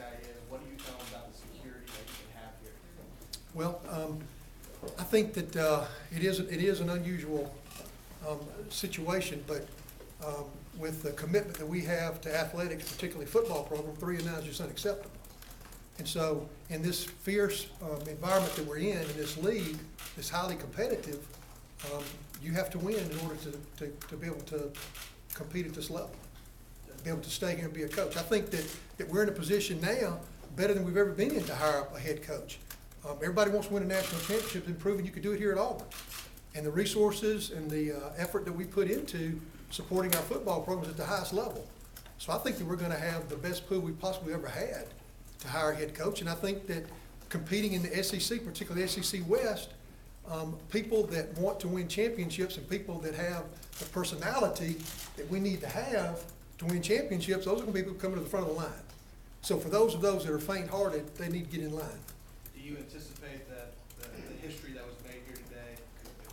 guy in, what do you tell him about the security that you can have here? Well, I think that it is an unusual situation, but with the commitment that we have to athletics, particularly football program, 3 and 9 is just unacceptable. And so in this fierce environment that we're in this league, that's highly competitive, you have to win in order to be able to compete at this level, be able to stay here and be a coach. I think that we're in a position now better than we've ever been in to hire a head coach. Everybody wants to win a national championship and proving you could do it here at Auburn. And the resources and the effort that we put into supporting our football programs at the highest level. So I think that we're going to have the best pool we possibly ever had to hire a head coach. And I think that competing in the SEC, particularly the SEC West, people that want to win championships and people that have the personality that we need to have to win championships, those are going to be people coming to the front of the line. So for those that are faint-hearted, they need to get in line. Do you anticipate that the history that was made here today,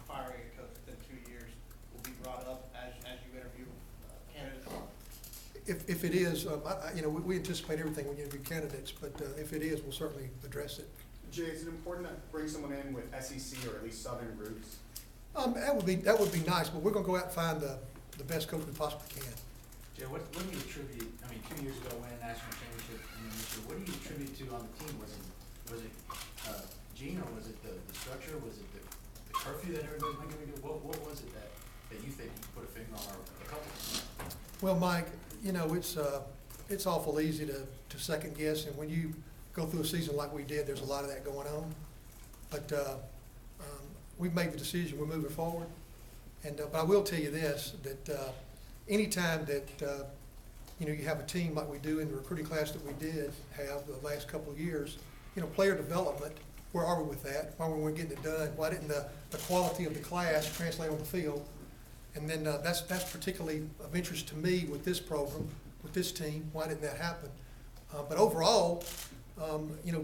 firing a coach within 2 years, will be brought up as you interview candidates? If it is, we anticipate everything when you interview candidates, but if it is, we'll certainly address it. Jay, is it important to bring someone in with SEC or at least Southern roots? That would be nice, but we're going to go out and find the best coach we possibly can. Jay, what do you attribute, 2 years ago winning a national championship, and then this year, what do you attribute to on the team? Was it Gene, or was it the structure? Was it the curfew that everybody's making? What was it that you think you could put a finger on, or a couple? Well, Mike, it's awful easy to second guess, and when you go through a season like we did, there's a lot of that going on. But we've made the decision, we're moving forward. And but I will tell you this, that anytime that you have a team like we do in the recruiting class that we did have the last couple of years, player development, where are we with that? Why weren't we getting it done? Why didn't the quality of the class translate on the field? And then that's particularly of interest to me with this program, with this team. Why didn't that happen? But overall,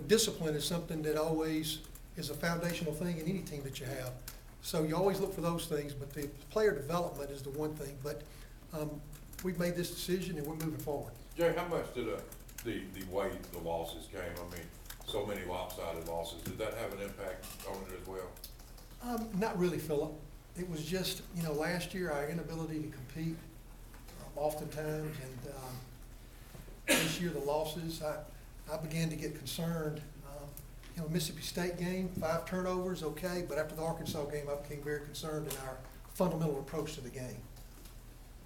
discipline is something that always is a foundational thing in any team that you have. So you always look for those things, but the player development is the one thing. But we've made this decision and we're moving forward. Jay, how much did the way the losses came? I mean, so many lopsided losses. Did that have an impact on it as well? Not really, Philip. It was just, last year our inability to compete oftentimes, and this year the losses, I began to get concerned. Mississippi State game, 5 turnovers, okay, but after the Arkansas game, I became very concerned in our fundamental approach to the game.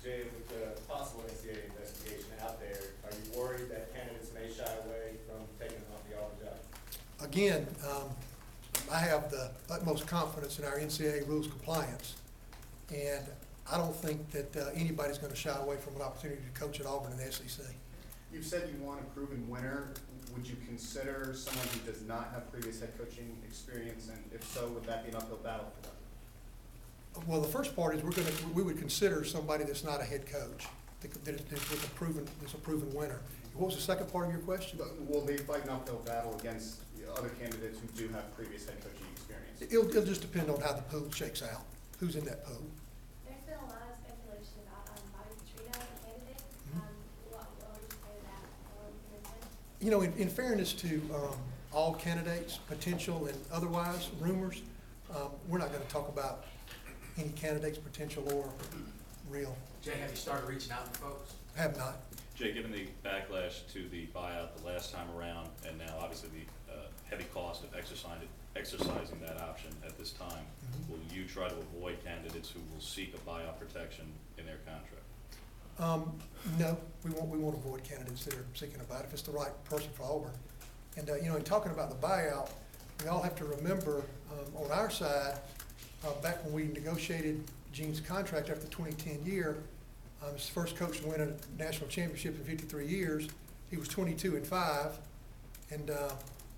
Jay, with the possible NCAA investigation out there, are you worried that candidates may shy away from taking off the Auburn job? Again, I have the utmost confidence in our NCAA rules compliance, and I don't think that anybody's going to shy away from an opportunity to coach at Auburn in the SEC. You've said you want a proven winner. Would you consider someone who does not have previous head coaching experience, and if so, would that be an uphill battle for them? Well, the first part is we would consider somebody that's not a head coach, that's a proven winner. What was the second part of your question? Will they fight an uphill battle against other candidates who do have previous head coaching experience? It'll just depend on how the pool shakes out, who's in that pool. There's been a lot of speculation about Bobby Petrino, the candidate. What would you say to that? In fairness to all candidates, potential and otherwise, rumors, we're not going to talk about any candidate's potential or real. Jay, have you started reaching out to folks? I have not. Jay, given the backlash to the buyout the last time around, and now obviously the heavy cost of exercising that option at this time, will you try to avoid candidates who will seek a buyout protection in their contract? No, we won't avoid candidates that are seeking a buyout if it's the right person for Auburn. And in talking about the buyout, we all have to remember on our side, back when we negotiated Gene's contract after the 2010 year, his first coach to win a national championship in 53 years. He was 22-5, and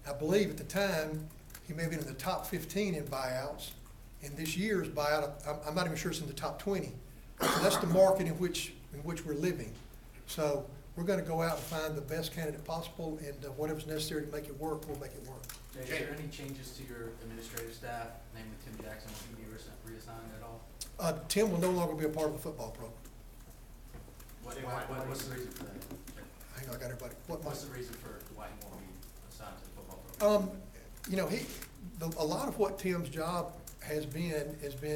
I believe at the time he may have been in the top 15 in buyouts. And this year's buyout, I'm not even sure it's in the top 20. So that's the market in which we're living. So we're going to go out and find the best candidate possible, and whatever's necessary to make it work, we'll make it work. Jay, is there any changes to your administrative staff, namely Tim Jackson? Will he be reassigned at all? Tim will no longer be a part of the football program. What's the reason for that? Hang on, I got better, but what might. What's the reason for why he won't be assigned to the football program? You know, a lot of what Tim's job has been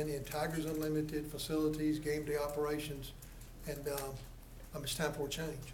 in Tigers Unlimited facilities, game day operations, and it's time for a change.